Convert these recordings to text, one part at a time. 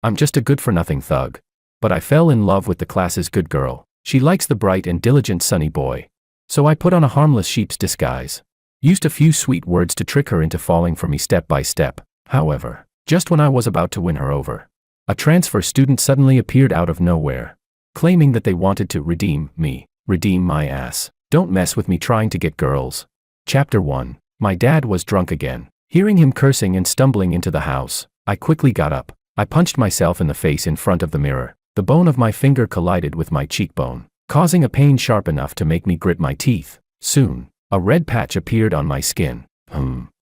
I'm just a good-for-nothing thug. But I fell in love with the class's good girl. She likes the bright and diligent sunny boy. So I put on a harmless sheep's disguise. Used a few sweet words to trick her into falling for me step by step. However, just when I was about to win her over, a transfer student suddenly appeared out of nowhere, claiming that they wanted to redeem me. Redeem my ass. Don't mess with me trying to get girls. Chapter 1. My dad was drunk again. Hearing him cursing and stumbling into the house, I quickly got up. I punched myself in the face in front of the mirror. The bone of my finger collided with my cheekbone, causing a pain sharp enough to make me grit my teeth. Soon, a red patch appeared on my skin.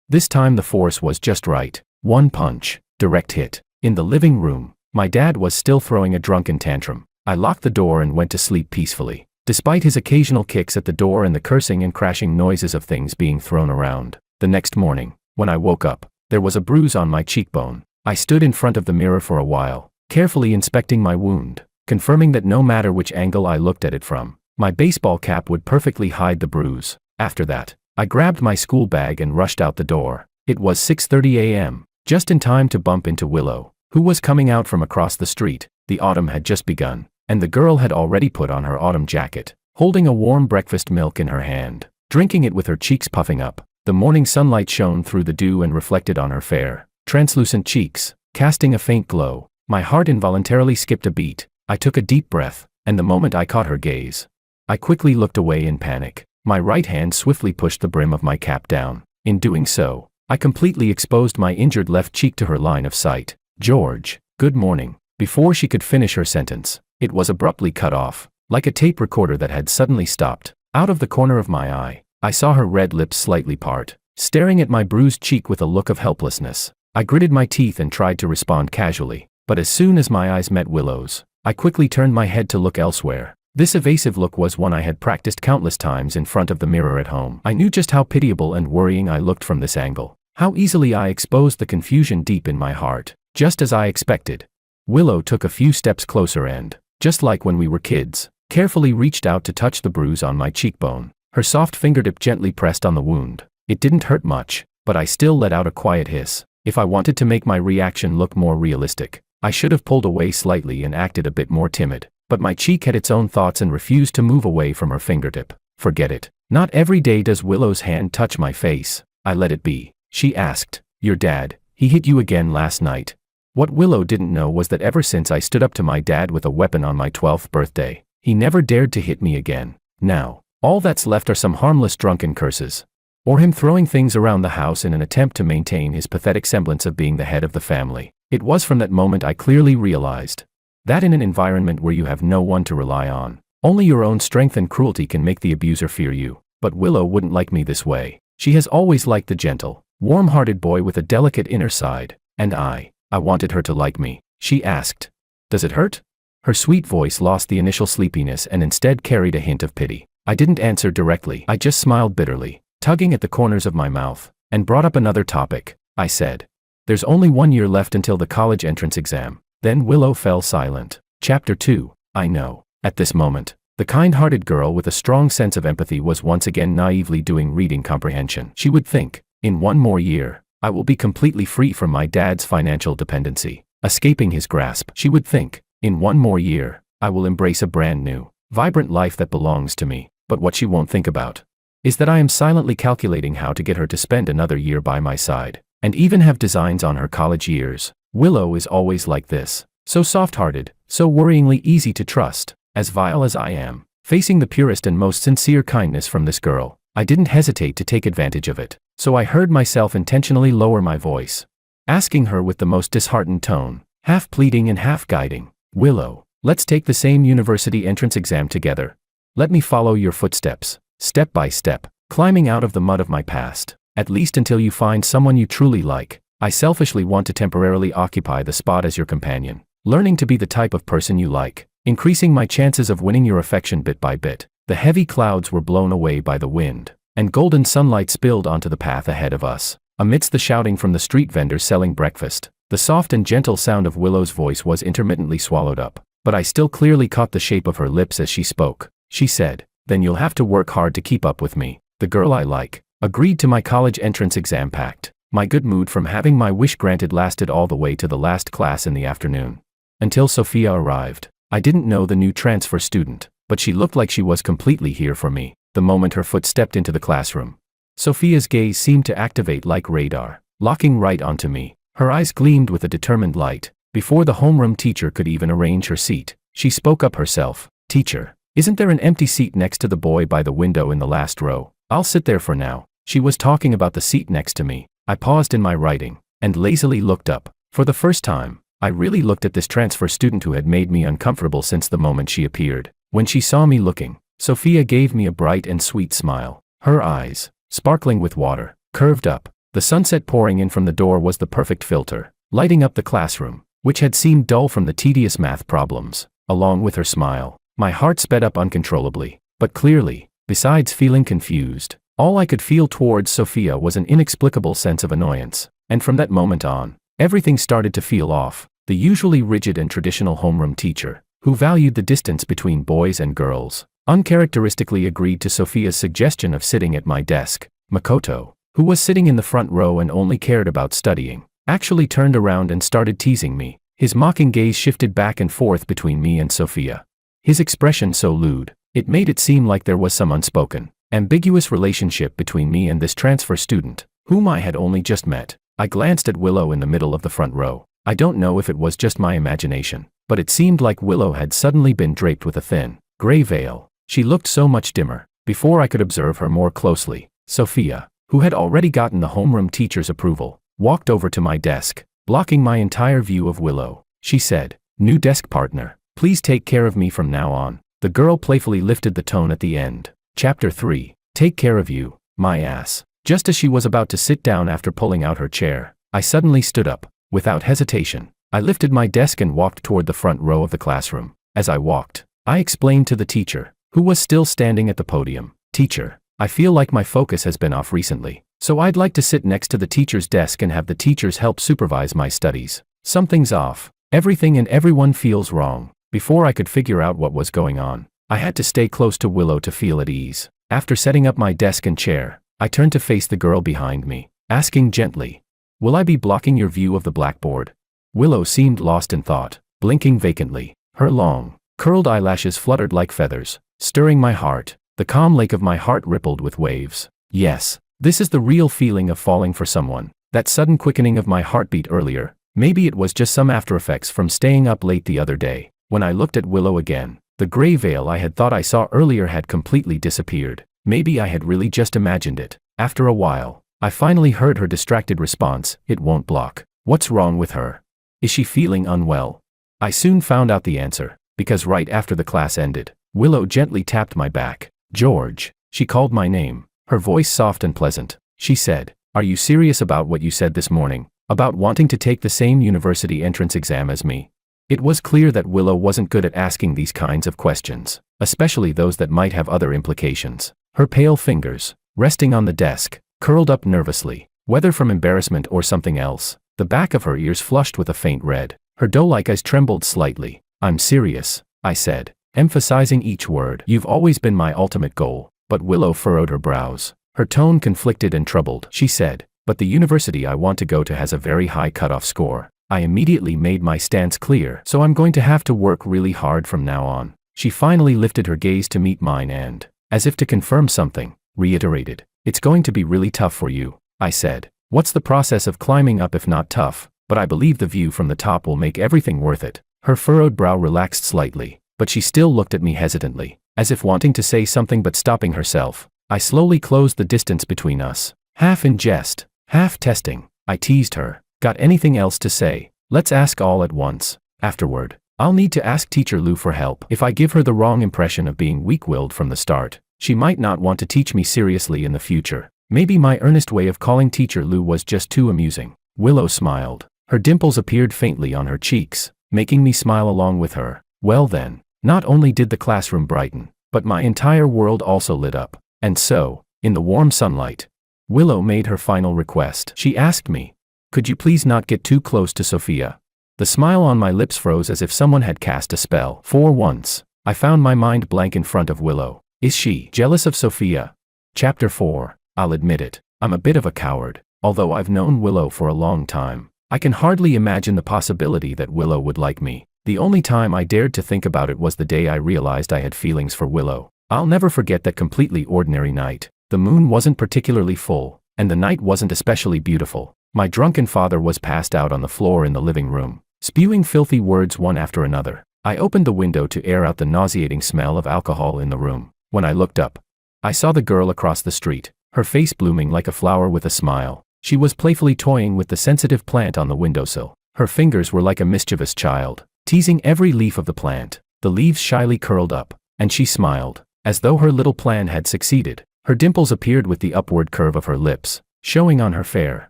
This time the force was just right. One punch, direct hit. In the living room, my dad was still throwing a drunken tantrum. I locked the door and went to sleep peacefully. Despite his occasional kicks at the door and the cursing and crashing noises of things being thrown around. The next morning, when I woke up, there was a bruise on my cheekbone. I stood in front of the mirror for a while, carefully inspecting my wound, confirming that no matter which angle I looked at it from, my baseball cap would perfectly hide the bruise. After that, I grabbed my school bag and rushed out the door. It was 6:30 a.m., just in time to bump into Willow, who was coming out from across the street. The autumn had just begun, and the girl had already put on her autumn jacket, holding a warm breakfast milk in her hand, drinking it with her cheeks puffing up. The morning sunlight shone through the dew and reflected on her fair, translucent cheeks, casting a faint glow. My heart involuntarily skipped a beat. I took a deep breath, and the moment I caught her gaze, I quickly looked away in panic. My right hand swiftly pushed the brim of my cap down. In doing so, I completely exposed my injured left cheek to her line of sight. George, good morning. Before she could finish her sentence, it was abruptly cut off, like a tape recorder that had suddenly stopped. Out of the corner of my eye, I saw her red lips slightly part, staring at my bruised cheek with a look of helplessness. I gritted my teeth and tried to respond casually, but as soon as my eyes met Willow's, I quickly turned my head to look elsewhere. This evasive look was one I had practiced countless times in front of the mirror at home. I knew just how pitiable and worrying I looked from this angle, how easily I exposed the confusion deep in my heart, just as I expected. Willow took a few steps closer and, just like when we were kids, carefully reached out to touch the bruise on my cheekbone. Her soft fingertip gently pressed on the wound. It didn't hurt much, but I still let out a quiet hiss. If I wanted to make my reaction look more realistic, I should have pulled away slightly and acted a bit more timid. But my cheek had its own thoughts and refused to move away from her fingertip. Forget it. Not every day does Willow's hand touch my face. I let it be. She asked, "Your dad, he hit you again last night?" What Willow didn't know was that ever since I stood up to my dad with a weapon on my 12th birthday, he never dared to hit me again. Now, all that's left are some harmless drunken curses. Or him throwing things around the house in an attempt to maintain his pathetic semblance of being the head of the family. It was from that moment I clearly realized that in an environment where you have no one to rely on, only your own strength and cruelty can make the abuser fear you. But Willow wouldn't like me this way. She has always liked the gentle, warm-hearted boy with a delicate inner side, and I wanted her to like me. She asked, "Does it hurt?" Her sweet voice lost the initial sleepiness and instead carried a hint of pity. I didn't answer directly. I just smiled bitterly, tugging at the corners of my mouth, and brought up another topic. I said, "There's only 1 year left until the college entrance exam." Then Willow fell silent. Chapter 2. I know. At this moment, the kind-hearted girl with a strong sense of empathy was once again naively doing reading comprehension. She would think, in 1 more year, I will be completely free from my dad's financial dependency, escaping his grasp. She would think, in 1 more year, I will embrace a brand new, vibrant life that belongs to me. But what she won't think about is that I am silently calculating how to get her to spend another year by my side, and even have designs on her college years. Willow is always like this, so soft-hearted, so worryingly easy to trust. As vile as I am, facing the purest and most sincere kindness from this girl, I didn't hesitate to take advantage of it. So I heard myself intentionally lower my voice, asking her with the most disheartened tone, half pleading and half guiding, "Willow, let's take the same university entrance exam together. Let me follow your footsteps, step by step, climbing out of the mud of my past, at least until you find someone you truly like. I selfishly want to temporarily occupy the spot as your companion, learning to be the type of person you like, increasing my chances of winning your affection bit by bit." The heavy clouds were blown away by the wind, and golden sunlight spilled onto the path ahead of us. Amidst the shouting from the street vendors selling breakfast, the soft and gentle sound of Willow's voice was intermittently swallowed up, but I still clearly caught the shape of her lips as she spoke. She said, "Then you'll have to work hard to keep up with me. The girl I like agreed to my college entrance exam pact." My good mood from having my wish granted lasted all the way to the last class in the afternoon. until Sophia arrived. I didn't know the new transfer student, but she looked like she was completely here for me, the moment her foot stepped into the classroom. Sophia's gaze seemed to activate like radar, locking right onto me. Her eyes gleamed with a determined light. Before the homeroom teacher could even arrange her seat, she spoke up herself. "Teacher, isn't there an empty seat next to the boy by the window in the last row? I'll sit there for now." She was talking about the seat next to me. I paused in my writing and lazily looked up. For the first time, I really looked at this transfer student who had made me uncomfortable since the moment she appeared. When she saw me looking, Sophia gave me a bright and sweet smile. Her eyes, sparkling with water, curved up. The sunset pouring in from the door was the perfect filter, lighting up the classroom, which had seemed dull from the tedious math problems. Along with her smile, my heart sped up uncontrollably. But clearly, besides feeling confused, all I could feel towards Sophia was an inexplicable sense of annoyance. And from that moment on, everything started to feel off. The usually rigid and traditional homeroom teacher, who valued the distance between boys and girls, uncharacteristically agreed to Sophia's suggestion of sitting at my desk. Makoto, who was sitting in the front row and only cared about studying, actually turned around and started teasing me. His mocking gaze shifted back and forth between me and Sophia. His expression so lewd, it made it seem like there was some unspoken, ambiguous relationship between me and this transfer student, whom I had only just met. I glanced at Willow in the middle of the front row. I don't know if it was just my imagination, but it seemed like Willow had suddenly been draped with a thin, gray veil. She looked so much dimmer. Before I could observe her more closely, Sophia, who had already gotten the homeroom teacher's approval, walked over to my desk, blocking my entire view of Willow. She said, "New desk partner, please take care of me from now on." The girl playfully lifted the tone at the end. Chapter 3. Take care of you, my ass. Just as she was about to sit down after pulling out her chair, I suddenly stood up. Without hesitation, I lifted my desk and walked toward the front row of the classroom. As I walked, I explained to the teacher, who was still standing at the podium, "Teacher, I feel like my focus has been off recently, so I'd like to sit next to the teacher's desk and have the teachers help supervise my studies. Something's off. Everything and everyone feels wrong." Before I could figure out what was going on, I had to stay close to Willow to feel at ease. After setting up my desk and chair, I turned to face the girl behind me, asking gently, "Will I be blocking your view of the blackboard?" Willow seemed lost in thought, blinking vacantly. Her long, curled eyelashes fluttered like feathers, stirring my heart. The calm lake of my heart rippled with waves. Yes, this is the real feeling of falling for someone. That sudden quickening of my heartbeat earlier, maybe it was just some after effects from staying up late the other day. When I looked at Willow again, the gray veil I had thought I saw earlier had completely disappeared. Maybe I had really just imagined it. After a while, I finally heard her distracted response, "It won't block." What's wrong with her? Is she feeling unwell? I soon found out the answer, because right after the class ended, Willow gently tapped my back. "George," she called my name, her voice soft and pleasant. She said, "Are you serious about what you said this morning, about wanting to take the same university entrance exam as me?" It was clear that Willow wasn't good at asking these kinds of questions, especially those that might have other implications. Her pale fingers, resting on the desk, curled up nervously, whether from embarrassment or something else. The back of her ears flushed with a faint red. Her doe-like eyes trembled slightly. "I'm serious," I said, emphasizing each word. "You've always been my ultimate goal." But Willow furrowed her brows. Her tone conflicted and troubled. She said, "But the university I want to go to has a very high cutoff score." I immediately made my stance clear. "So I'm going to have to work really hard from now on." She finally lifted her gaze to meet mine and, as if to confirm something, reiterated, "It's going to be really tough for you." I said, "What's the process of climbing up if not tough? But I believe the view from the top will make everything worth it." Her furrowed brow relaxed slightly, but she still looked at me hesitantly, as if wanting to say something but stopping herself. I slowly closed the distance between us. Half in jest, half testing, I teased her. "Got anything else to say? Let's ask all at once. Afterward, I'll need to ask Teacher Lou for help. If I give her the wrong impression of being weak-willed from the start, she might not want to teach me seriously in the future. Maybe my earnest way of calling Teacher Lou was just too amusing." Willow smiled. Her dimples appeared faintly on her cheeks, making me smile along with her. Well then, not only did the classroom brighten, but my entire world also lit up. And so, in the warm sunlight, Willow made her final request. She asked me, "Could you please not get too close to Sophia?" The smile on my lips froze as if someone had cast a spell. For once, I found my mind blank in front of Willow. Is she jealous of Sophia? Chapter 4. I'll admit it, I'm a bit of a coward. Although I've known Willow for a long time, I can hardly imagine the possibility that Willow would like me. The only time I dared to think about it was the day I realized I had feelings for Willow. I'll never forget that completely ordinary night. The moon wasn't particularly full, and the night wasn't especially beautiful. My drunken father was passed out on the floor in the living room, spewing filthy words one after another. I opened the window to air out the nauseating smell of alcohol in the room. When I looked up, I saw the girl across the street, her face blooming like a flower with a smile. She was playfully toying with the sensitive plant on the windowsill. Her fingers were like a mischievous child, teasing every leaf of the plant. The leaves shyly curled up, and she smiled, as though her little plan had succeeded. Her dimples appeared with the upward curve of her lips, showing on her fair,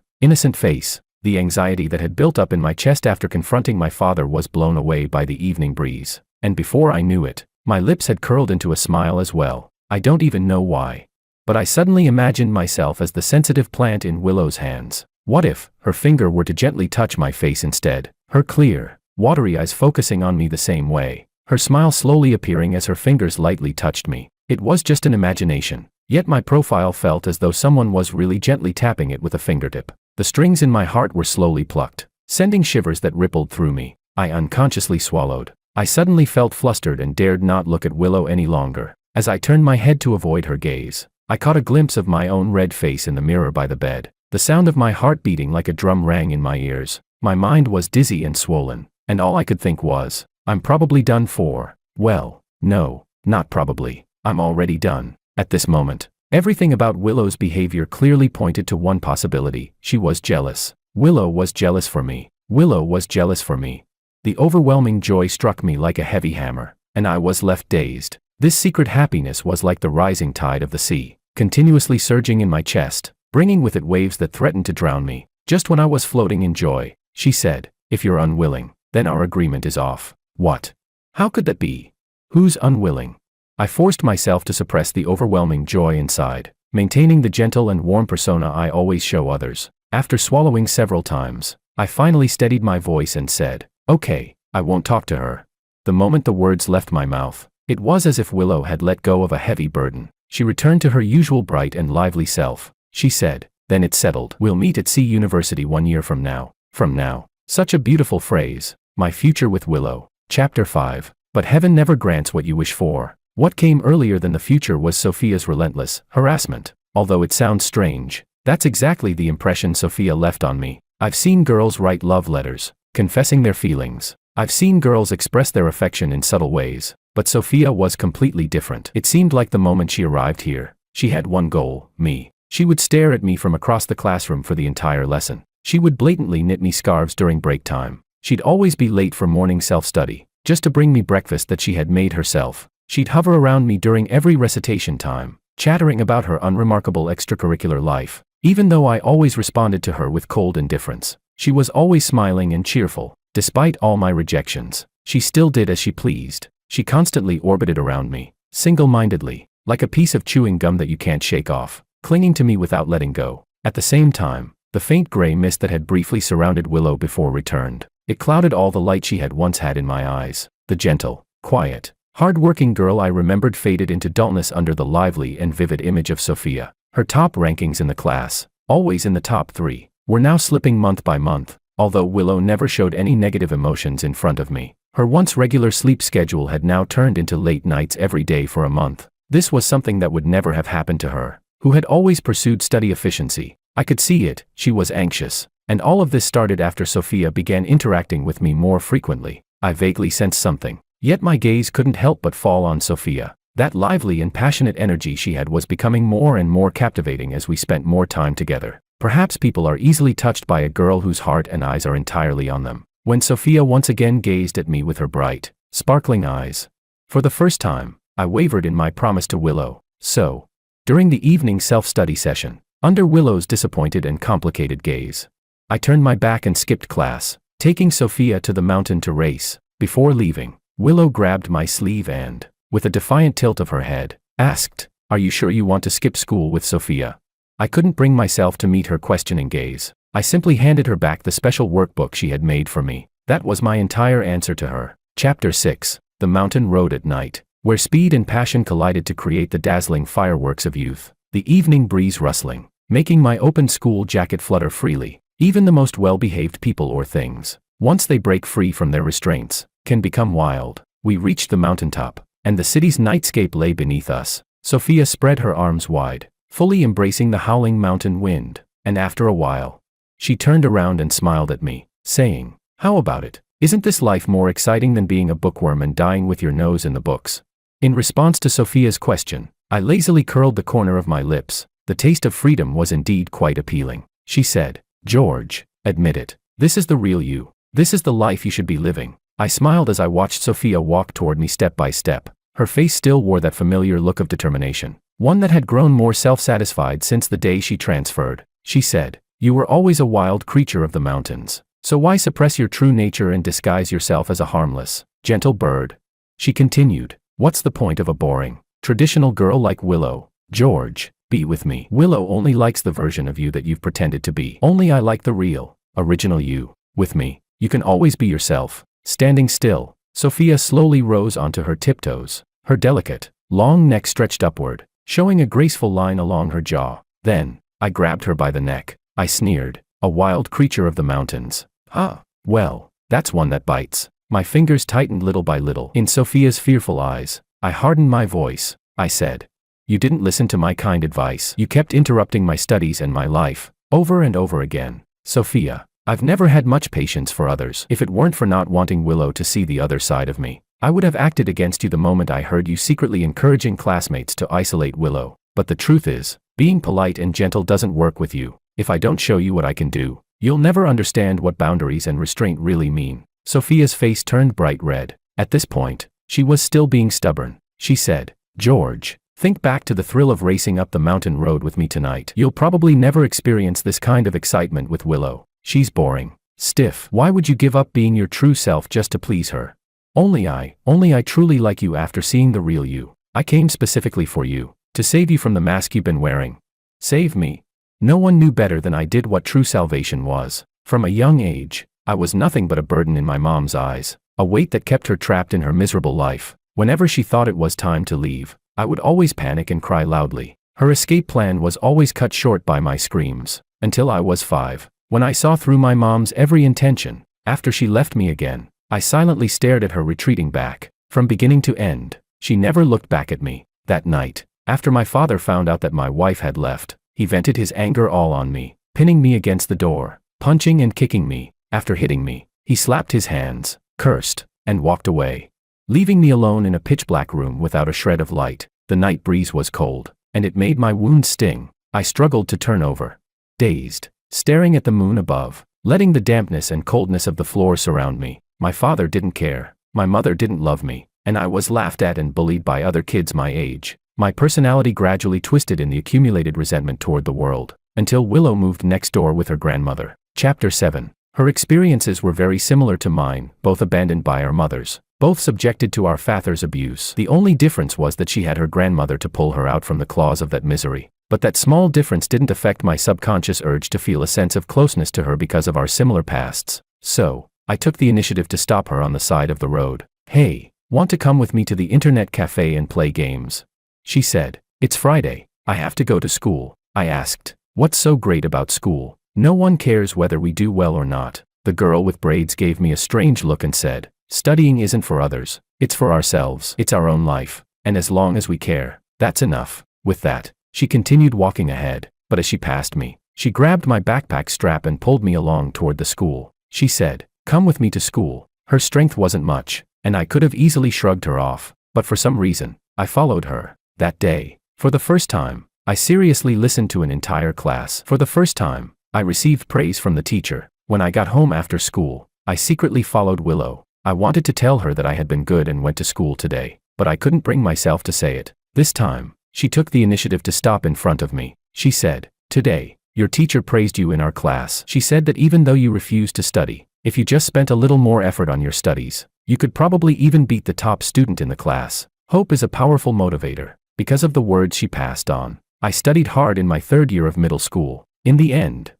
innocent face. The anxiety that had built up in my chest after confronting my father was blown away by the evening breeze, and before I knew it, my lips had curled into a smile as well. I don't even know why, but I suddenly imagined myself as the sensitive plant in Willow's hands. What if her finger were to gently touch my face instead, her clear, watery eyes focusing on me the same way, her smile slowly appearing as her fingers lightly touched me? It was just an imagination, yet my profile felt as though someone was really gently tapping it with a fingertip. The strings in my heart were slowly plucked, sending shivers that rippled through me. I unconsciously swallowed. I suddenly felt flustered and dared not look at Willow any longer. As I turned my head to avoid her gaze, I caught a glimpse of my own red face in the mirror by the bed. The sound of my heart beating like a drum rang in my ears. My mind was dizzy and swollen, and all I could think was, I'm probably done for. Well, no, not probably. I'm already done. At this moment, everything about Willow's behavior clearly pointed to one possibility. She was jealous. Willow was jealous for me. Willow was jealous for me. The overwhelming joy struck me like a heavy hammer, and I was left dazed. This secret happiness was like the rising tide of the sea, continuously surging in my chest, bringing with it waves that threatened to drown me. Just when I was floating in joy, she said, "If you're unwilling, then our agreement is off." What? How could that be? Who's unwilling? I forced myself to suppress the overwhelming joy inside, maintaining the gentle and warm persona I always show others. After swallowing several times, I finally steadied my voice and said, "Okay, I won't talk to her." The moment the words left my mouth, it was as if Willow had let go of a heavy burden. She returned to her usual bright and lively self. She said, "Then it's settled. We'll meet at C University 1 year from now." From now. Such a beautiful phrase. My future with Willow. Chapter 5. But heaven never grants what you wish for. What came earlier than the future was Sophia's relentless harassment. Although it sounds strange, that's exactly the impression Sophia left on me. I've seen girls write love letters, confessing their feelings. I've seen girls express their affection in subtle ways, but Sophia was completely different. It seemed like the moment she arrived here, she had one goal, me. She would stare at me from across the classroom for the entire lesson. She would blatantly knit me scarves during break time. She'd always be late for morning self-study, just to bring me breakfast that she had made herself. She'd hover around me during every recitation time, chattering about her unremarkable extracurricular life. Even though I always responded to her with cold indifference, she was always smiling and cheerful. Despite all my rejections, she still did as she pleased. She constantly orbited around me, single-mindedly, like a piece of chewing gum that you can't shake off, clinging to me without letting go. At the same time, the faint gray mist that had briefly surrounded Willow before returned. It clouded all the light she had once had in my eyes. The gentle, quiet, hard-working girl I remembered faded into dullness under the lively and vivid image of Sophia. Her top rankings in the class, always in the top 3, were now slipping month by month. Although Willow never showed any negative emotions in front of me, her once regular sleep schedule had now turned into late nights every day for a month. This was something that would never have happened to her, who had always pursued study efficiency. I could see it. She was anxious. And all of this started after Sophia began interacting with me more frequently. I vaguely sensed something, yet my gaze couldn't help but fall on Sophia. That lively and passionate energy she had was becoming more and more captivating as we spent more time together. Perhaps people are easily touched by a girl whose heart and eyes are entirely on them. When Sophia once again gazed at me with her bright, sparkling eyes, for the first time, I wavered in my promise to Willow. So, during the evening self-study session, under Willow's disappointed and complicated gaze, I turned my back and skipped class, taking Sophia to the mountain to race. Before leaving, Willow grabbed my sleeve and, with a defiant tilt of her head, asked, "Are you sure you want to skip school with Sophia?" I couldn't bring myself to meet her questioning gaze. I simply handed her back the special workbook she had made for me. That was my entire answer to her. Chapter 6. The Mountain Road at Night, where speed and passion collided to create the dazzling fireworks of youth. The evening breeze rustling, making my open school jacket flutter freely. Even the most well-behaved people or things, once they break free from their restraints, can become wild. We reached the mountaintop, and the city's nightscape lay beneath us. Sophia spread her arms wide, fully embracing the howling mountain wind, and after a while, she turned around and smiled at me, saying, "How about it? Isn't this life more exciting than being a bookworm and dying with your nose in the books?" In response to Sophia's question, I lazily curled the corner of my lips. The taste of freedom was indeed quite appealing. She said, "George, admit it. This is the real you. This is the life you should be living." I smiled as I watched Sophia walk toward me step by step. Her face still wore that familiar look of determination, one that had grown more self-satisfied since the day she transferred. She said, "You were always a wild creature of the mountains. So why suppress your true nature and disguise yourself as a harmless, gentle bird?" She continued, "What's the point of a boring, traditional girl like Willow? George, be with me. Willow only likes the version of you that you've pretended to be. Only I like the real, original you. With me, you can always be yourself." Standing still, Sophia slowly rose onto her tiptoes, her delicate, long neck stretched upward, showing a graceful line along her jaw. Then, I grabbed her by the neck. I sneered, "A wild creature of the mountains. Ah, well, that's one that bites." My fingers tightened little by little. In Sophia's fearful eyes, I hardened my voice. I said, "You didn't listen to my kind advice. You kept interrupting my studies and my life, over and over again." Sophia, I've never had much patience for others. If it weren't for not wanting Willow to see the other side of me, I would have acted against you the moment I heard you secretly encouraging classmates to isolate Willow. But the truth is, being polite and gentle doesn't work with you. If I don't show you what I can do, you'll never understand what boundaries and restraint really mean. Sophia's face turned bright red. At this point, she was still being stubborn. She said, "George, think back to the thrill of racing up the mountain road with me tonight. You'll probably never experience this kind of excitement with Willow. She's boring, stiff. Why would you give up being your true self just to please her? Only I truly like you after seeing the real you. I came specifically for you, to save you from the mask you've been wearing." Save me? No one knew better than I did what true salvation was. From a young age, I was nothing but a burden in my mom's eyes, a weight that kept her trapped in her miserable life. Whenever she thought it was time to leave, I would always panic and cry loudly. Her escape plan was always cut short by my screams, until I was 5. When I saw through my mom's every intention, after she left me again, I silently stared at her retreating back. From beginning to end, she never looked back at me. That night, after my father found out that my wife had left, he vented his anger all on me, pinning me against the door, punching and kicking me. After hitting me, he slapped his hands, cursed, and walked away, leaving me alone in a pitch-black room without a shred of light. The night breeze was cold, and it made my wounds sting. I struggled to turn over, dazed, staring at the moon above, letting the dampness and coldness of the floor surround me. My father didn't care, my mother didn't love me, and I was laughed at and bullied by other kids my age. My personality gradually twisted in the accumulated resentment toward the world, until Willow moved next door with her grandmother. Chapter 7. Her experiences were very similar to mine, both abandoned by our mothers, both subjected to our father's abuse. The only difference was that she had her grandmother to pull her out from the claws of that misery. But that small difference didn't affect my subconscious urge to feel a sense of closeness to her because of our similar pasts. So, I took the initiative to stop her on the side of the road. "Hey, want to come with me to the internet cafe and play games?" She said. "It's Friday. I have to go to school." I asked, "What's so great about school? No one cares whether we do well or not." The girl with braids gave me a strange look and said, "Studying isn't for others. It's for ourselves. It's our own life. And as long as we care, that's enough." With that, she continued walking ahead, but as she passed me, she grabbed my backpack strap and pulled me along toward the school. She said, "Come with me to school." Her strength wasn't much, and I could have easily shrugged her off, but for some reason, I followed her. That day, for the first time, I seriously listened to an entire class. For the first time, I received praise from the teacher. When I got home after school, I secretly followed Willow. I wanted to tell her that I had been good and went to school today, but I couldn't bring myself to say it. This time, she took the initiative to stop in front of me. She said, "Today, your teacher praised you in our class. She said that even though you refused to study, if you just spent a little more effort on your studies, you could probably even beat the top student in the class." Hope is a powerful motivator. Because of the words she passed on, I studied hard in my 3rd year of middle school. In the end,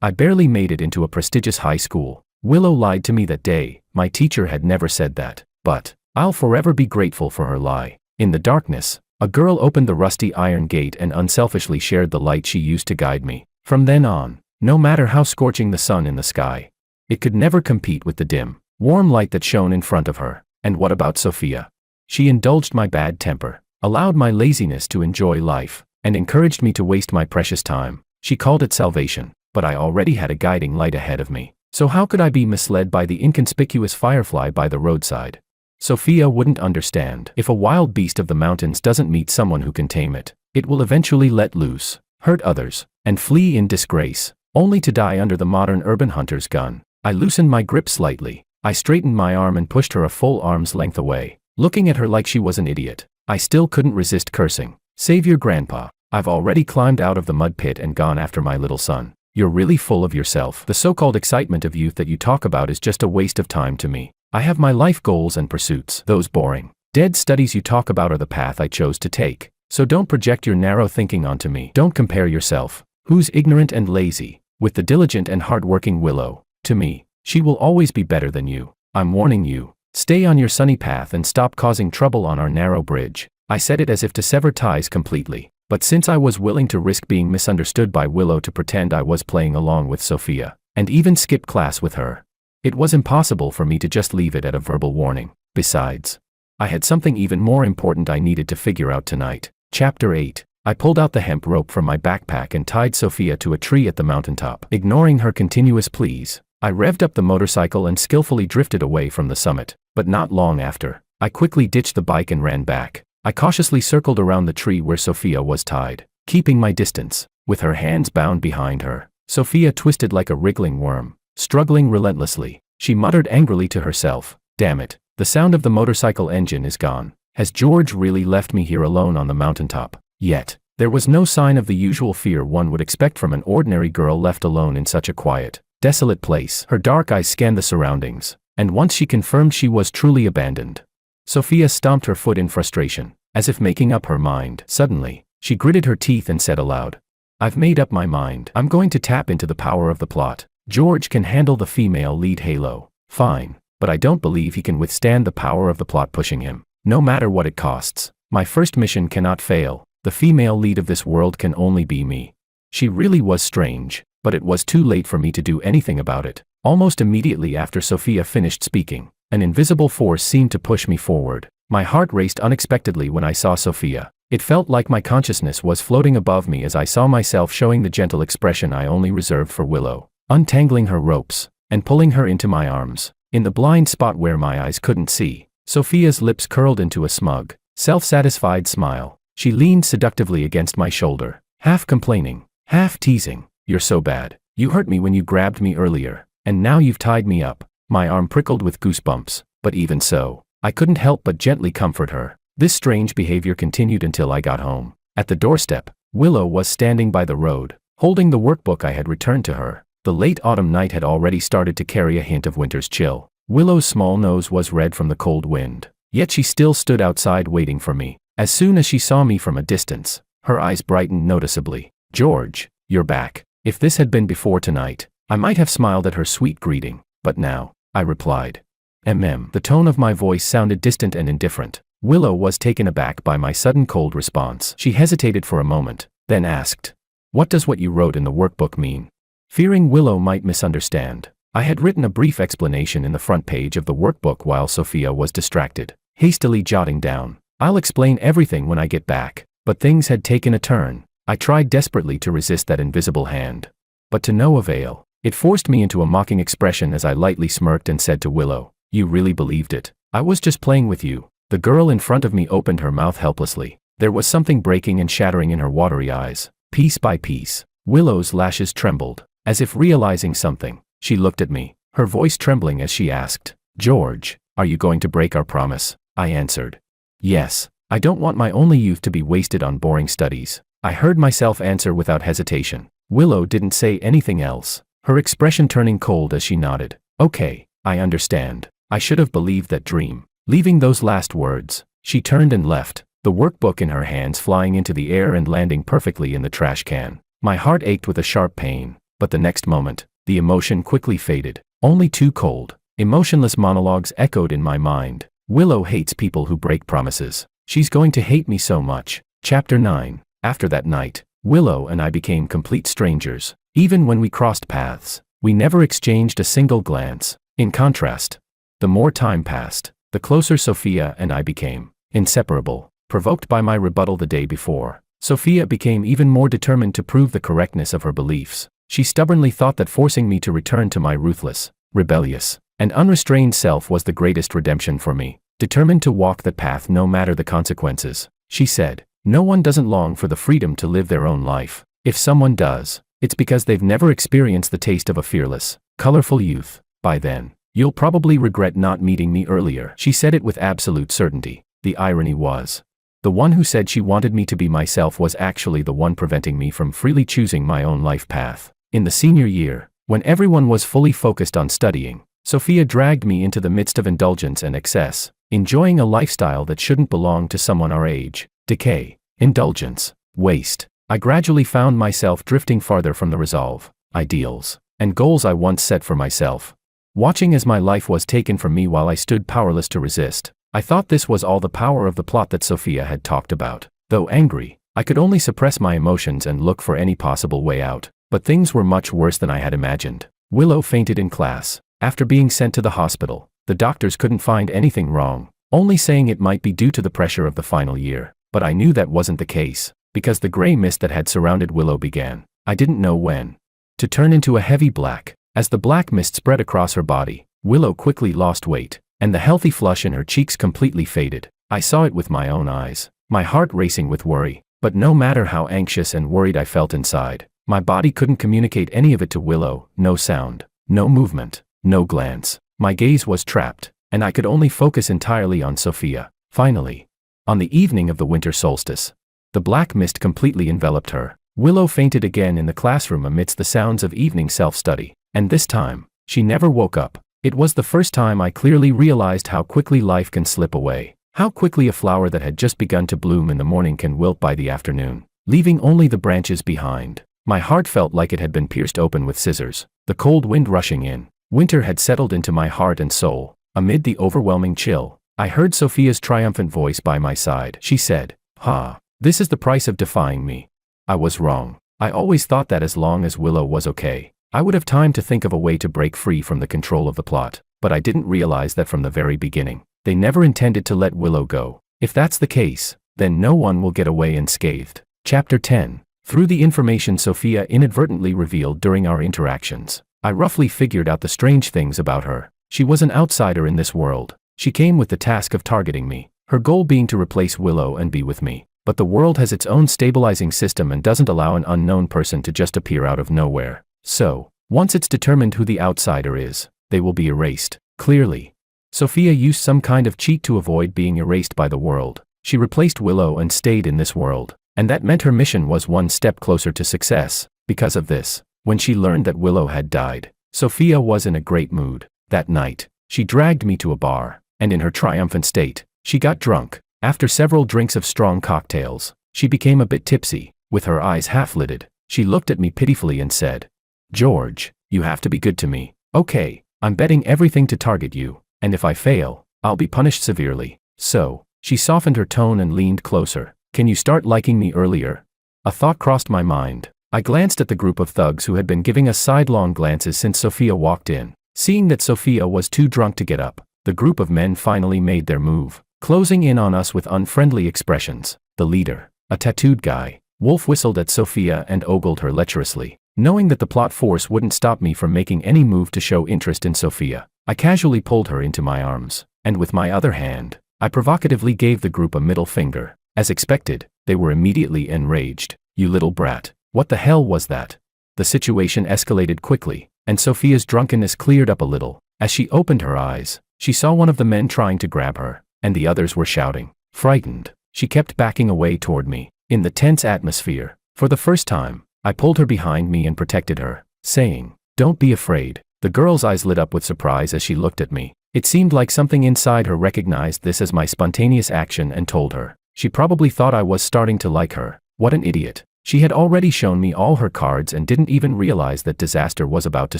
I barely made it into a prestigious high school. Willow lied to me that day. My teacher had never said that, but I'll forever be grateful for her lie. In the darkness, a girl opened the rusty iron gate and unselfishly shared the light she used to guide me. From then on, no matter how scorching the sun in the sky, it could never compete with the dim, warm light that shone in front of her. And what about Sophia? She indulged my bad temper, allowed my laziness to enjoy life, and encouraged me to waste my precious time. She called it salvation, but I already had a guiding light ahead of me. So how could I be misled by the inconspicuous firefly by the roadside? Sophia wouldn't understand. If a wild beast of the mountains doesn't meet someone who can tame it, it will eventually let loose, hurt others, and flee in disgrace, only to die under the modern urban hunter's gun. I loosened my grip slightly. I straightened my arm and pushed her a full arm's length away, looking at her like she was an idiot. I still couldn't resist cursing. Save your grandpa. I've already climbed out of the mud pit and gone after my little son. You're really full of yourself. The so-called excitement of youth that you talk about is just a waste of time to me. I have my life goals and pursuits. Those boring, dead studies you talk about are the path I chose to take. So don't project your narrow thinking onto me. Don't compare yourself, who's ignorant and lazy, with the diligent and hard-working Willow. To me, she will always be better than you. I'm warning you. Stay on your sunny path and stop causing trouble on our narrow bridge. I said it as if to sever ties completely. But since I was willing to risk being misunderstood by Willow to pretend I was playing along with Sophia, and even skip class with her, it was impossible for me to just leave it at a verbal warning. Besides, I had something even more important I needed to figure out tonight. Chapter 8. I pulled out the hemp rope from my backpack and tied Sophia to a tree at the mountaintop. Ignoring her continuous pleas, I revved up the motorcycle and skillfully drifted away from the summit. But not long after, I quickly ditched the bike and ran back. I cautiously circled around the tree where Sophia was tied, keeping my distance. With her hands bound behind her, Sophia twisted like a wriggling worm, struggling relentlessly. She muttered angrily to herself, "Damn it, the sound of the motorcycle engine is gone. Has George really left me here alone on the mountaintop?" Yet, there was no sign of the usual fear one would expect from an ordinary girl left alone in such a quiet, desolate place. Her dark eyes scanned the surroundings, and once she confirmed she was truly abandoned. Sophia stomped her foot in frustration, as if making up her mind. Suddenly, she gritted her teeth and said aloud, "I've made up my mind. I'm going to tap into the power of the plot. George can handle the female lead halo. Fine, but I don't believe he can withstand the power of the plot pushing him. No matter what it costs, my first mission cannot fail. The female lead of this world can only be me." She really was strange, but it was too late for me to do anything about it. Almost immediately after Sophia finished speaking, an invisible force seemed to push me forward. My heart raced unexpectedly when I saw Sophia. It felt like my consciousness was floating above me as I saw myself showing the gentle expression I only reserved for Willow, untangling her ropes, and pulling her into my arms. In the blind spot where my eyes couldn't see, Sophia's lips curled into a smug, self-satisfied smile. She leaned seductively against my shoulder, half complaining, half teasing. "You're so bad. You hurt me when you grabbed me earlier, and now you've tied me up." My arm prickled with goosebumps, but even so, I couldn't help but gently comfort her. This strange behavior continued until I got home. At the doorstep, Willow was standing by the road, holding the workbook I had returned to her. The late autumn night had already started to carry a hint of winter's chill. Willow's small nose was red from the cold wind, yet she still stood outside waiting for me. As soon as she saw me from a distance, her eyes brightened noticeably. "George, you're back." If this had been before tonight, I might have smiled at her sweet greeting, but now, I replied. The tone of my voice sounded distant and indifferent. Willow was taken aback by my sudden cold response. She hesitated for a moment, then asked, "What does what you wrote in the workbook mean?" Fearing Willow might misunderstand, I had written a brief explanation in the front page of the workbook while Sophia was distracted, hastily jotting down, "I'll explain everything when I get back." But things had taken a turn. I tried desperately to resist that invisible hand, but to no avail. It forced me into a mocking expression as I lightly smirked and said to Willow, "You really believed it? I was just playing with you." The girl in front of me opened her mouth helplessly. There was something breaking and shattering in her watery eyes. Piece by piece, Willow's lashes trembled. As if realizing something, she looked at me, her voice trembling as she asked, "George, are you going to break our promise?" I answered, "Yes. I don't want my only youth to be wasted on boring studies." I heard myself answer without hesitation. Willow didn't say anything else, her expression turning cold as she nodded. "Okay, I understand. I should have believed that dream." Leaving those last words, she turned and left, the workbook in her hands flying into the air and landing perfectly in the trash can. My heart ached with a sharp pain, but the next moment, the emotion quickly faded. Only two cold, emotionless monologues echoed in my mind. Willow hates people who break promises. She's going to hate me so much. Chapter 9. After that night, Willow and I became complete strangers. Even when we crossed paths, we never exchanged a single glance. In contrast, The more time passed, the closer Sophia and I became. Inseparable. Provoked by my rebuttal the day before, Sophia became even more determined to prove the correctness of her beliefs. She stubbornly thought that forcing me to return to my ruthless, rebellious, and unrestrained self was the greatest redemption for me. Determined to walk that path no matter the consequences, she said, "No one doesn't long for the freedom to live their own life. If someone does, it's because they've never experienced the taste of a fearless, colorful youth. By then, you'll probably regret not meeting me earlier." She said it with absolute certainty. The irony was, the one who said she wanted me to be myself was actually the one preventing me from freely choosing my own life path. In the senior year, when everyone was fully focused on studying, Sophia dragged me into the midst of indulgence and excess, enjoying a lifestyle that shouldn't belong to someone our age. Decay, indulgence, waste. I gradually found myself drifting farther from the resolve, ideals, and goals I once set for myself. Watching as my life was taken from me while I stood powerless to resist, I thought this was all the power of the plot that Sophia had talked about. Though angry, I could only suppress my emotions and look for any possible way out. But things were much worse than I had imagined. Willow fainted in class. After being sent to the hospital, the doctors couldn't find anything wrong, only saying it might be due to the pressure of the final year. But I knew that wasn't the case, because the gray mist that had surrounded Willow began, I didn't know when, to turn into a heavy black. As the black mist spread across her body, Willow quickly lost weight, and the healthy flush in her cheeks completely faded. I saw it with my own eyes, my heart racing with worry. But no matter how anxious and worried I felt inside, my body couldn't communicate any of it to Willow. No sound, no movement, no glance. My gaze was trapped, and I could only focus entirely on Sophia. Finally, on the evening of the winter solstice, the black mist completely enveloped her. Willow fainted again in the classroom amidst the sounds of evening self-study, and this time, she never woke up. It was the first time I clearly realized how quickly life can slip away, how quickly a flower that had just begun to bloom in the morning can wilt by the afternoon, leaving only the branches behind. My heart felt like it had been pierced open with scissors, the cold wind rushing in. Winter had settled into my heart and soul. Amid the overwhelming chill, I heard Sophia's triumphant voice by my side. She said, "Ha, this is the price of defying me." I was wrong. I always thought that as long as Willow was okay, I would have time to think of a way to break free from the control of the plot. But I didn't realize that from the very beginning, they never intended to let Willow go. If that's the case, then no one will get away unscathed. Chapter 10. Through the information Sophia inadvertently revealed during our interactions, I roughly figured out the strange things about her. She was an outsider in this world. She came with the task of targeting me, her goal being to replace Willow and be with me. But the world has its own stabilizing system and doesn't allow an unknown person to just appear out of nowhere. So, once it's determined who the outsider is, they will be erased. Clearly, Sophia used some kind of cheat to avoid being erased by the world. She replaced Willow and stayed in this world, and that meant her mission was one step closer to success. Because of this, when she learned that Willow had died, Sophia was in a great mood. That night, she dragged me to a bar, and in her triumphant state, she got drunk. After several drinks of strong cocktails, she became a bit tipsy. With her eyes half-lidded, she looked at me pitifully and said, "George, you have to be good to me. Okay, I'm betting everything to target you, and if I fail, I'll be punished severely." So, she softened her tone and leaned closer. "Can you start liking me earlier?" A thought crossed my mind. I glanced at the group of thugs who had been giving us sidelong glances since Sophia walked in. Seeing that Sophia was too drunk to get up, the group of men finally made their move, closing in on us with unfriendly expressions. The leader, a tattooed guy, Wolf, whistled at Sophia and ogled her lecherously. Knowing that the plot force wouldn't stop me from making any move to show interest in Sophia, I casually pulled her into my arms, and with my other hand, I provocatively gave the group a middle finger. As expected, they were immediately enraged. "You little brat, what the hell was that?" The situation escalated quickly, and Sophia's drunkenness cleared up a little. As she opened her eyes, she saw one of the men trying to grab her, and the others were shouting. Frightened, she kept backing away toward me. In the tense atmosphere, for the first time, I pulled her behind me and protected her, saying, "Don't be afraid." The girl's eyes lit up with surprise as she looked at me. It seemed like something inside her recognized this as my spontaneous action and told her. She probably thought I was starting to like her. What an idiot. She had already shown me all her cards and didn't even realize that disaster was about to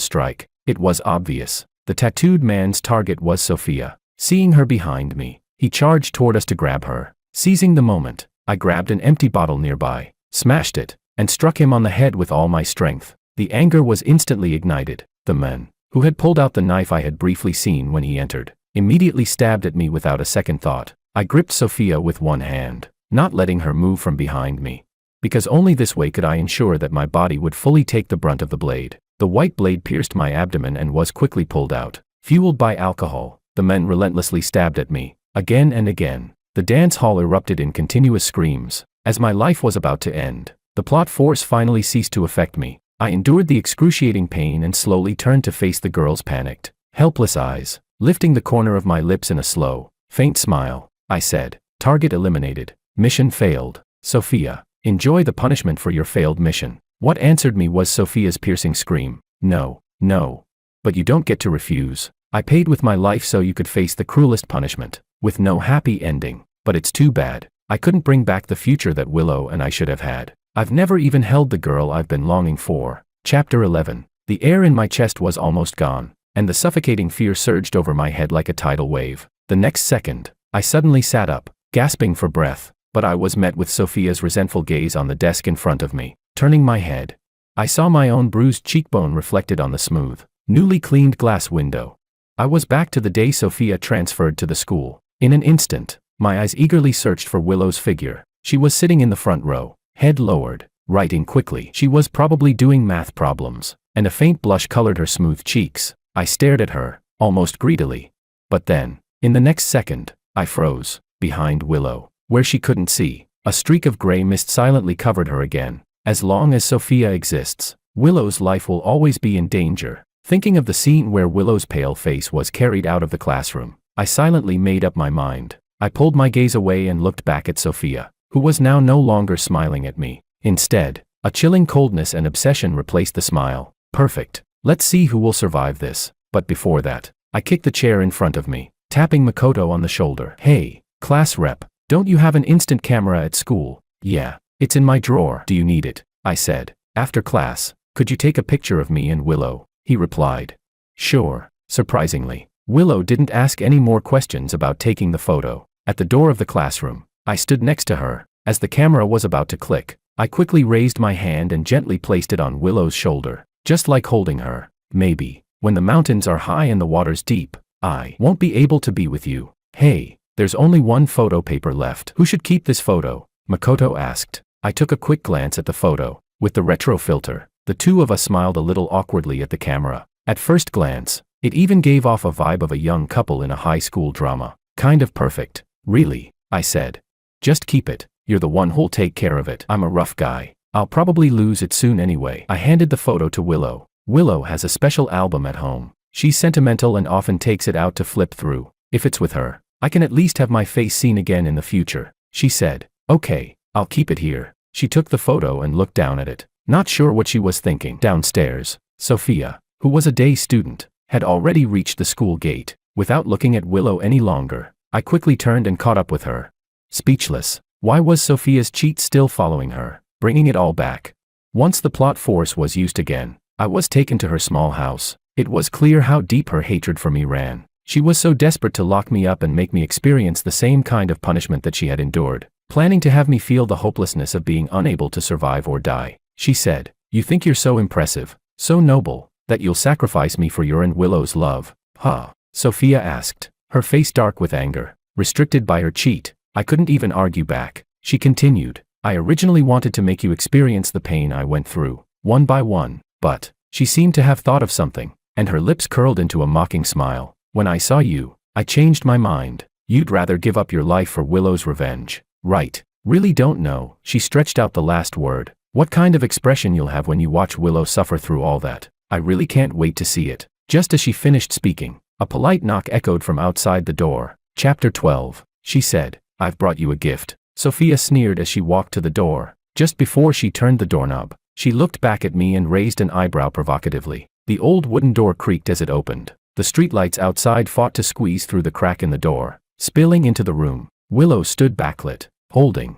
strike. It was obvious. The tattooed man's target was Sophia. Seeing her behind me, he charged toward us to grab her. Seizing the moment, I grabbed an empty bottle nearby, smashed it, and struck him on the head with all my strength. The anger was instantly ignited. The man, who had pulled out the knife I had briefly seen when he entered, immediately stabbed at me without a second thought. I gripped Sophia with one hand, not letting her move from behind me, because only this way could I ensure that my body would fully take the brunt of the blade. The white blade pierced my abdomen and was quickly pulled out. Fueled by alcohol, the men relentlessly stabbed at me, again and again. The dance hall erupted in continuous screams. As my life was about to end, the plot force finally ceased to affect me. I endured the excruciating pain and slowly turned to face the girl's panicked, helpless eyes. Lifting the corner of my lips in a slow, faint smile, I said, "Target eliminated. Mission failed. Sophia, enjoy the punishment for your failed mission." What answered me was Sophia's piercing scream. "No, no. But you don't get to refuse. I paid with my life so you could face the cruelest punishment, with no happy ending. But it's too bad. I couldn't bring back the future that Willow and I should have had. I've never even held the girl I've been longing for." Chapter 11. The air in my chest was almost gone, and the suffocating fear surged over my head like a tidal wave. The next second, I suddenly sat up, gasping for breath, but I was met with Sophia's resentful gaze on the desk in front of me. Turning my head, I saw my own bruised cheekbone reflected on the smooth, newly cleaned glass window. I was back to the day Sophia transferred to the school. In an instant, my eyes eagerly searched for Willow's figure. She was sitting in the front row, head lowered, writing quickly. She was probably doing math problems, and a faint blush colored her smooth cheeks. I stared at her, almost greedily. But then, in the next second, I froze. Behind Willow, where she couldn't see, a streak of gray mist silently covered her again. As long as Sophia exists, Willow's life will always be in danger. Thinking of the scene where Willow's pale face was carried out of the classroom, I silently made up my mind. I pulled my gaze away and looked back at Sophia, who was now no longer smiling at me. Instead, a chilling coldness and obsession replaced the smile. Perfect. Let's see who will survive this. But before that, I kicked the chair in front of me, tapping Makoto on the shoulder. "Hey, class rep, don't you have an instant camera at school?" "Yeah, it's in my drawer." "Do you need it?" I said. "After class, could you take a picture of me and Willow?" He replied. "Sure." Surprisingly, Willow didn't ask any more questions about taking the photo. At the door of the classroom, I stood next to her. As the camera was about to click, I quickly raised my hand and gently placed it on Willow's shoulder, just like holding her. "Maybe, when the mountains are high and the water's deep, I won't be able to be with you." "Hey, there's only one photo paper left. Who should keep this photo?" Makoto asked. I took a quick glance at the photo. With the retro filter, the two of us smiled a little awkwardly at the camera. At first glance, it even gave off a vibe of a young couple in a high school drama. "Kind of perfect." "Really?" I said. "Just keep it. You're the one who'll take care of it. I'm a rough guy. I'll probably lose it soon anyway." I handed the photo to Willow. Willow has a special album at home. She's sentimental and often takes it out to flip through. "If it's with her, I can at least have my face seen again in the future," she said. "Okay, I'll keep it here." She took the photo and looked down at it, not sure what she was thinking. Downstairs, Sophia, who was a day student, had already reached the school gate. Without looking at Willow any longer, I quickly turned and caught up with her. Speechless, why was Sophia's cheat still following her, bringing it all back? Once the plot force was used again, I was taken to her small house. It was clear how deep her hatred for me ran. She was so desperate to lock me up and make me experience the same kind of punishment that she had endured, planning to have me feel the hopelessness of being unable to survive or die. She said, "You think you're so impressive, so noble, that you'll sacrifice me for your and Willow's love, huh?" Sophia asked, her face dark with anger. Restricted by her cheat, I couldn't even argue back. She continued, "I originally wanted to make you experience the pain I went through, one by one, but..." She seemed to have thought of something, and her lips curled into a mocking smile. "When I saw you, I changed my mind. You'd rather give up your life for Willow's revenge, right?" "Really don't know." She stretched out the last word. "What kind of expression you'll have when you watch Willow suffer through all that. I really can't wait to see it." Just as she finished speaking, a polite knock echoed from outside the door. Chapter 12. She said, "I've brought you a gift." Sophia sneered as she walked to the door. Just before she turned the doorknob, she looked back at me and raised an eyebrow provocatively. The old wooden door creaked as it opened. The streetlights outside fought to squeeze through the crack in the door, spilling into the room. Willow stood backlit, holding,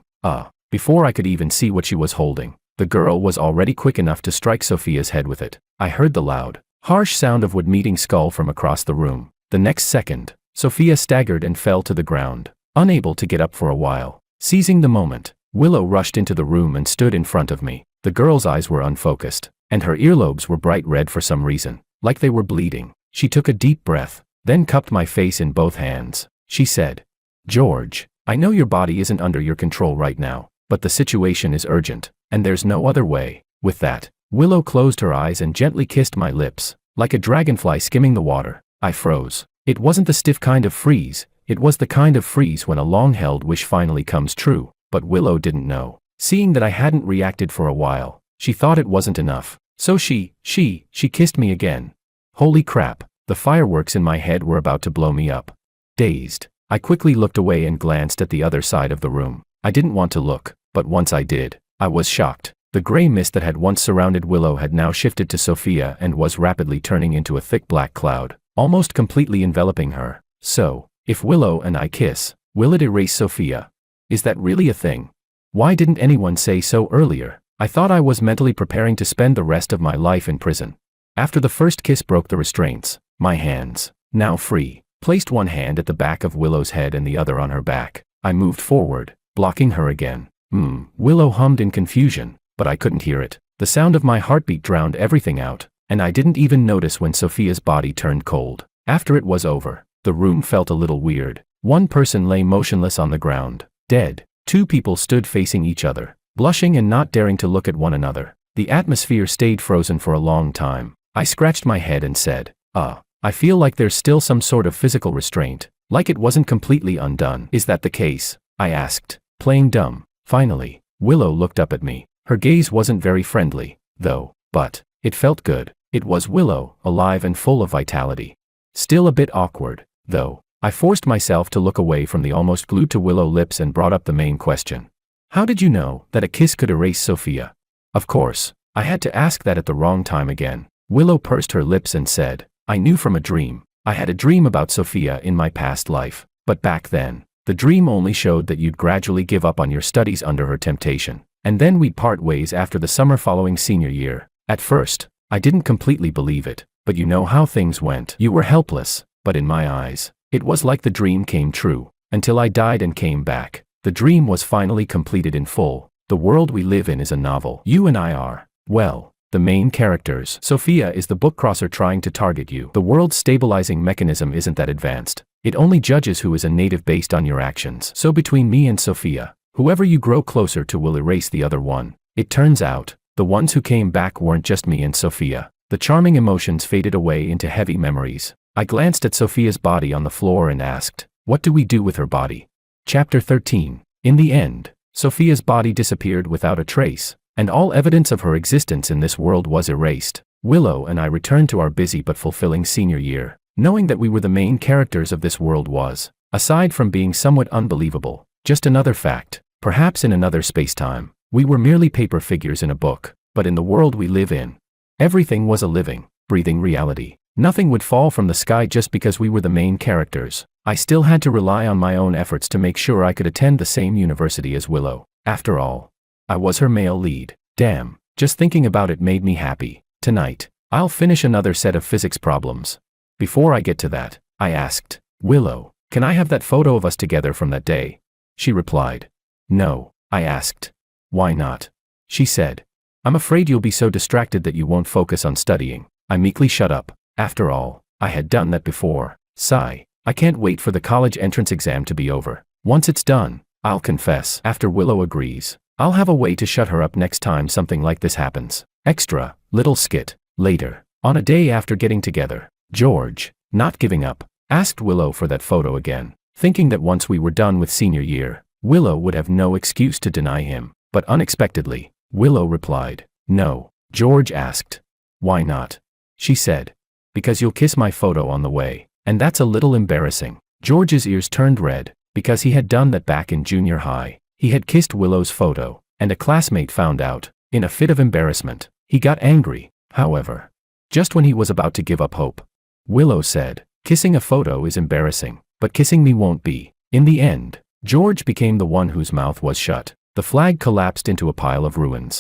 before I could even see what she was holding, the girl was already quick enough to strike Sophia's head with it. I heard the loud, harsh sound of wood meeting skull from across the room. The next second, Sophia staggered and fell to the ground, unable to get up for a while. Seizing the moment, Willow rushed into the room and stood in front of me. The girl's eyes were unfocused, and her earlobes were bright red for some reason, like they were bleeding. She took a deep breath, then cupped my face in both hands. She said, "George, I know your body isn't under your control right now, but the situation is urgent, and there's no other way." With that, Willow closed her eyes and gently kissed my lips, like a dragonfly skimming the water. I froze. It wasn't the stiff kind of freeze, it was the kind of freeze when a long-held wish finally comes true, but Willow didn't know. Seeing that I hadn't reacted for a while, she thought it wasn't enough. So she kissed me again. Holy crap, the fireworks in my head were about to blow me up. Dazed, I quickly looked away and glanced at the other side of the room. I didn't want to look, but once I did, I was shocked. The gray mist that had once surrounded Willow had now shifted to Sophia and was rapidly turning into a thick black cloud, almost completely enveloping her. So, if Willow and I kiss, will it erase Sophia? Is that really a thing? Why didn't anyone say so earlier? I thought I was mentally preparing to spend the rest of my life in prison. After the first kiss broke the restraints, my hands, now free, placed one hand at the back of Willow's head and the other on her back. I moved forward, blocking her again. Willow hummed in confusion, but I couldn't hear it. The sound of my heartbeat drowned everything out, and I didn't even notice when Sophia's body turned cold. After it was over, the room felt a little weird. One person lay motionless on the ground, dead. Two people stood facing each other, blushing and not daring to look at one another. The atmosphere stayed frozen for a long time. I scratched my head and said, I feel like there's still some sort of physical restraint, like it wasn't completely undone." "Is that the case?" I asked, playing dumb. Finally, Willow looked up at me. Her gaze wasn't very friendly, though, but it felt good. It was Willow, alive and full of vitality. Still a bit awkward, though. I forced myself to look away from the almost glued to Willow lips and brought up the main question. "How did you know that a kiss could erase Sophia?" Of course, I had to ask that at the wrong time again. Willow pursed her lips and said, "I knew from a dream. I had a dream about Sophia in my past life, but back then, the dream only showed that you'd gradually give up on your studies under her temptation, and then we'd part ways after the summer following senior year. At first, I didn't completely believe it, but you know how things went. You were helpless, but in my eyes, it was like the dream came true. Until I died and came back, the dream was finally completed in full. The world we live in is a novel. You and I are, well, the main characters. Sophia is the book crosser trying to target you. The world's stabilizing mechanism isn't that advanced. It only judges who is a native based on your actions. So between me and Sophia, whoever you grow closer to will erase the other one. It turns out, the ones who came back weren't just me and Sophia. The charming emotions faded away into heavy memories. I glanced at Sophia's body on the floor and asked, what do we do with her body? Chapter 13. In the end, Sophia's body disappeared without a trace, and all evidence of her existence in this world was erased. Willow and I returned to our busy but fulfilling senior year, knowing that we were the main characters of this world was, aside from being somewhat unbelievable, just another fact. Perhaps in another space-time, we were merely paper figures in a book, but in the world we live in, everything was a living, breathing reality. Nothing would fall from the sky just because we were the main characters. I still had to rely on my own efforts to make sure I could attend the same university as Willow. After all, I was her male lead. Damn, just thinking about it made me happy. Tonight, I'll finish another set of physics problems. Before I get to that, I asked, Willow, can I have that photo of us together from that day? She replied, no. I asked, why not? She said, I'm afraid you'll be so distracted that you won't focus on studying. I meekly shut up. After all, I had done that before. Sigh. I can't wait for the college entrance exam to be over. Once it's done, I'll confess. After Willow agrees, I'll have a way to shut her up next time something like this happens. Extra, little skit. Later, on a day after getting together, George, not giving up, asked Willow for that photo again, thinking that once we were done with senior year, Willow would have no excuse to deny him. But unexpectedly, Willow replied, no. George asked, why not? She said, because you'll kiss my photo on the way. And that's a little embarrassing. George's ears turned red, because he had done that back in junior high. He had kissed Willow's photo, and a classmate found out. In a fit of embarrassment, he got angry, however. Just when he was about to give up hope, Willow said, kissing a photo is embarrassing, but kissing me won't be. In the end, George became the one whose mouth was shut. The flag collapsed into a pile of ruins.